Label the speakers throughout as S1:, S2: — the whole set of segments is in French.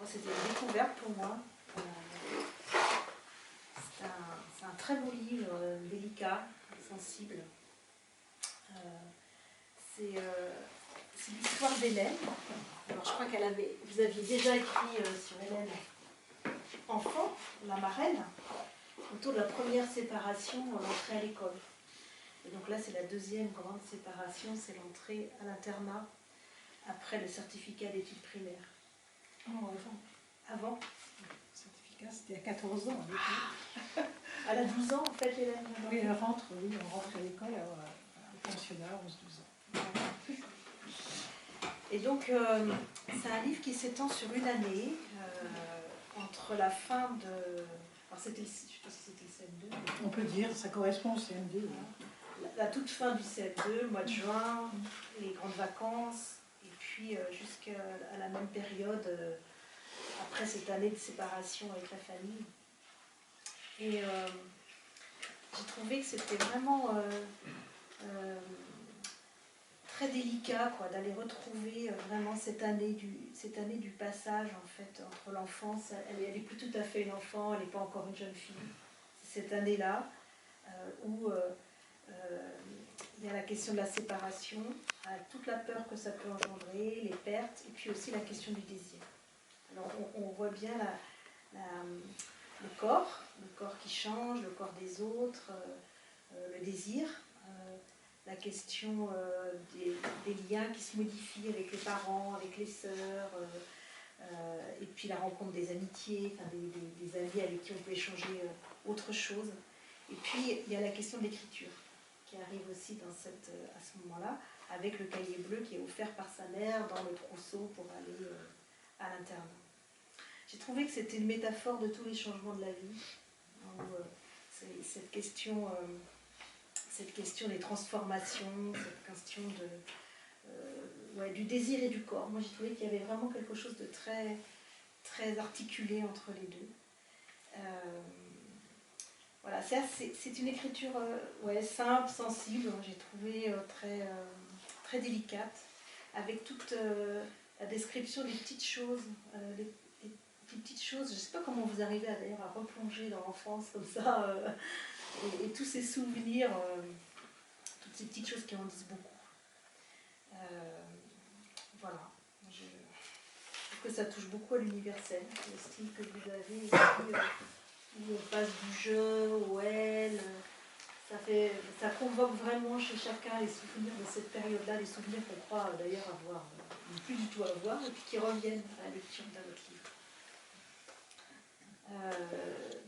S1: C'était une découverte pour moi. C'est un très beau livre, délicat, sensible. C'est l'histoire d'Hélène. Alors je crois vous aviez déjà écrit sur Hélène enfant, la marraine, autour de la première séparation, l'entrée à l'école. Et donc là c'est la deuxième grande séparation, c'est l'entrée à l'internat après le certificat d'études primaires.
S2: Oh,
S1: Avant.
S2: Le certificat, c'était à 14 ans.
S1: Elle a 12 ans en fait, Hélène.
S2: Oui, on rentre à l'école à pensionnat, 11-12 ans.
S1: Et donc, c'est un livre qui s'étend sur une année, entre la fin de... Alors, je ne sais pas si c'était le CM2.
S2: On peut dire, ça correspond au CM2.
S1: La toute fin du CM2, le mois de juin, les grandes vacances, et puis jusqu'à la même période, après cette année de séparation avec la famille. Et j'ai trouvé que c'était vraiment... très délicat d'aller retrouver vraiment cette année du passage en fait entre l'enfance, elle est plus tout à fait une enfant, elle n'est pas encore une jeune fille, cette année-là où il y a la question de la séparation, toute la peur que ça peut engendrer, les pertes, et puis aussi la question du désir. Alors on voit bien le corps qui change, le corps des autres, le désir, la question des liens qui se modifient avec les parents, avec les sœurs, et puis la rencontre des amitiés, enfin des amis avec qui on peut échanger autre chose. Et puis il y a la question de l'écriture qui arrive aussi à ce moment-là, avec le cahier bleu qui est offert par sa mère dans le trousseau pour aller à l'internat. J'ai trouvé que c'était une métaphore de tous les changements de la vie, où, cette question des transformations, cette question du désir et du corps. Moi, j'ai trouvé qu'il y avait vraiment quelque chose de très, très articulé entre les deux. Voilà, c'est une écriture simple, sensible, j'ai trouvé très, très délicate, avec toute la description des petites choses, des petites choses. Je ne sais pas comment vous arrivez d'ailleurs à replonger dans l'enfance comme ça, et tous ces souvenirs, toutes ces petites choses qui en disent beaucoup. Voilà. Je trouve que ça touche beaucoup à l'universel, le style que vous avez ici, où on passe du je au elle. Ça convoque vraiment chez chacun les souvenirs de cette période-là, les souvenirs qu'on croit d'ailleurs avoir, ne plus du tout avoir, et puis qui reviennent à la lecture d'un autre livre.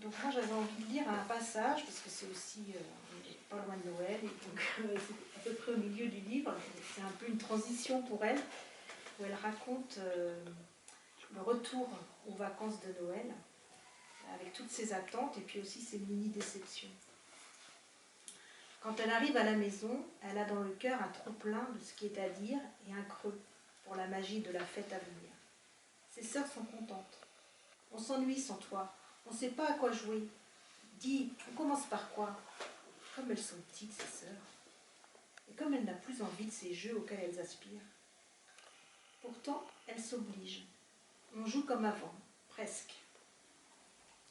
S1: Donc moi j'avais envie de lire un passage, parce que c'est aussi pas loin de Noël, et donc c'est à peu près au milieu du livre, c'est un peu une transition pour elle, où elle raconte le retour aux vacances de Noël, avec toutes ses attentes et puis aussi ses mini-déceptions. Quand elle arrive à la maison, elle a dans le cœur un trop-plein de ce qui est à dire et un creux pour la magie de la fête à venir. Ses sœurs sont contentes. On s'ennuie sans toi. On ne sait pas à quoi jouer. Dis, on commence par quoi? Comme elles sont petites, ces sœurs. Et comme elle n'a plus envie de ces jeux auxquels elles aspirent. Pourtant, elle s'oblige. On joue comme avant, presque.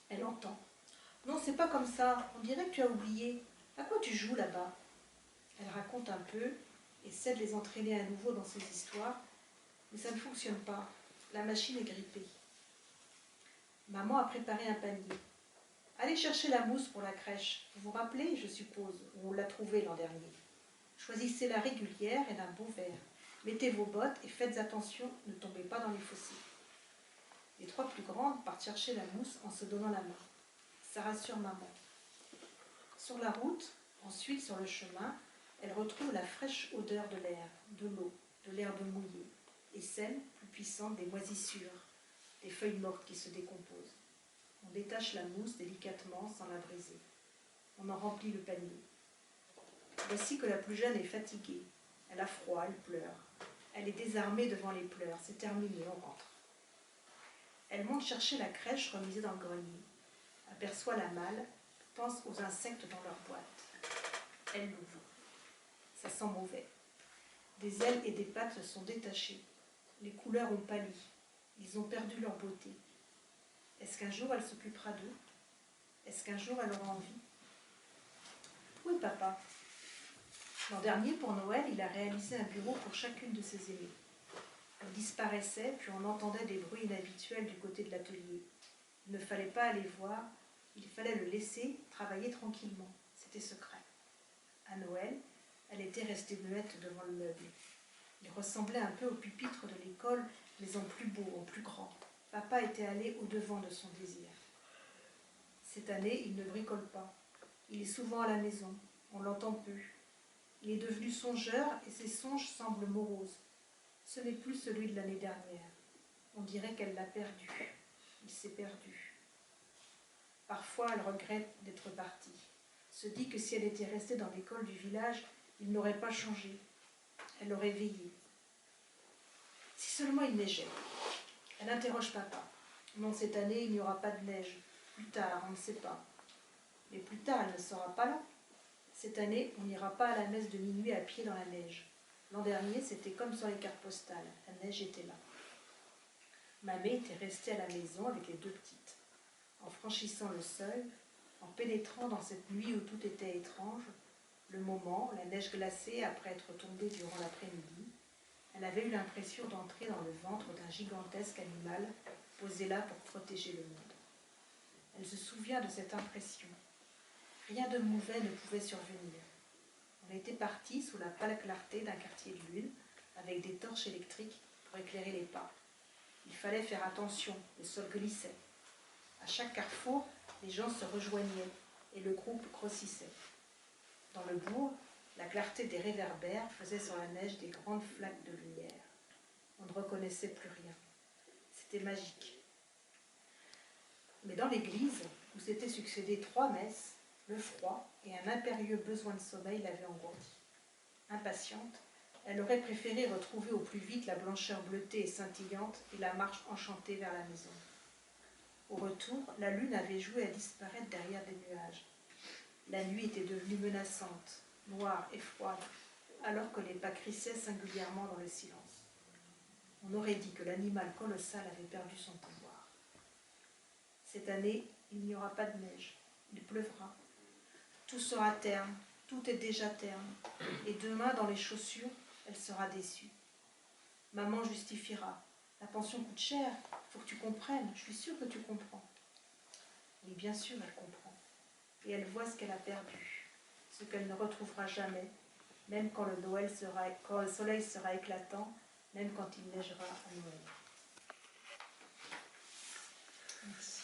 S1: Elle entend. Non, c'est pas comme ça. On dirait que tu as oublié. À quoi tu joues là-bas? Elle raconte un peu, essaie de les entraîner à nouveau dans ses histoires, mais ça ne fonctionne pas. La machine est grippée. Maman a préparé un panier. Allez chercher la mousse pour la crèche. Vous vous rappelez, je suppose, où on l'a trouvée l'an dernier. Choisissez-la régulière et d'un beau vert. Mettez vos bottes et faites attention, ne tombez pas dans les fossés. Les trois plus grandes partent chercher la mousse en se donnant la main. Ça rassure maman. Sur la route, ensuite sur le chemin, elle retrouve la fraîche odeur de l'air, de l'eau, de l'herbe mouillée, et celle, plus puissante, des moisissures, des feuilles mortes qui se décomposent. On détache la mousse délicatement sans la briser. On en remplit le panier. Voici que la plus jeune est fatiguée. Elle a froid, elle pleure. Elle est désarmée devant les pleurs. C'est terminé, on rentre. Elle monte chercher la crèche remisée dans le grenier. Aperçoit la malle, pense aux insectes dans leur boîte. Elle l'ouvre. Ça sent mauvais. Des ailes et des pattes se sont détachées. Les couleurs ont pâli. Ils ont perdu leur beauté. Est-ce qu'un jour elle s'occupera d'eux? Est-ce qu'un jour elle aura envie? Oui, papa. L'an dernier, pour Noël, il a réalisé un bureau pour chacune de ses aînées. Elle disparaissait, puis on entendait des bruits inhabituels du côté de l'atelier. Il ne fallait pas aller voir, il fallait le laisser travailler tranquillement. C'était secret. À Noël, elle était restée muette devant le meuble. Il ressemblait un peu au pupitre de l'école, mais en plus beau, en plus grand. Papa était allé au-devant de son désir. Cette année, il ne bricole pas. Il est souvent à la maison. On l'entend peu. Il est devenu songeur et ses songes semblent moroses. Ce n'est plus celui de l'année dernière. On dirait qu'elle l'a perdu. Il s'est perdu. Parfois, elle regrette d'être partie. Se dit que si elle était restée dans l'école du village, il n'aurait pas changé. Elle aurait veillé. Si seulement il neigeait. Elle interroge papa. Non, cette année, il n'y aura pas de neige. Plus tard, on ne sait pas. Mais plus tard, elle ne sera pas là. Cette année, on n'ira pas à la messe de minuit à pied dans la neige. L'an dernier, c'était comme sur les cartes postales. La neige était là. Mamé était restée à la maison avec les deux petites. En franchissant le seuil, en pénétrant dans cette nuit où tout était étrange, le moment, la neige glacée après être tombée durant l'après-midi, elle avait eu l'impression d'entrer dans le ventre d'un gigantesque animal posé là pour protéger le monde. Elle se souvient de cette impression. Rien de mauvais ne pouvait survenir. On était partis sous la pâle clarté d'un quartier de lune, avec des torches électriques pour éclairer les pas. Il fallait faire attention, le sol glissait. À chaque carrefour, les gens se rejoignaient et le groupe grossissait. Dans le bourg, la clarté des réverbères faisait sur la neige des grandes flaques de lumière. On ne reconnaissait plus rien. C'était magique. Mais dans l'église, où s'étaient succédées 3 messes, le froid et un impérieux besoin de sommeil l'avaient engourdie. Impatiente, elle aurait préféré retrouver au plus vite la blancheur bleutée et scintillante et la marche enchantée vers la maison. Au retour, la lune avait joué à disparaître derrière des nuages. La nuit était devenue menaçante, noire et froide, alors que les pas crissaient singulièrement dans le silence. On aurait dit que l'animal colossal avait perdu son pouvoir. Cette année, il n'y aura pas de neige. Il pleuvra. Tout sera terne, tout est déjà terne. Et demain, dans les chaussures, elle sera déçue. Maman justifiera. La pension coûte cher, il faut que tu comprennes. Je suis sûre que tu comprends. Oui, bien sûr, elle comprend. Et elle voit ce qu'elle a perdu, ce qu'elle ne retrouvera jamais, même quand le soleil sera éclatant, même quand il neigera à Noël. Merci.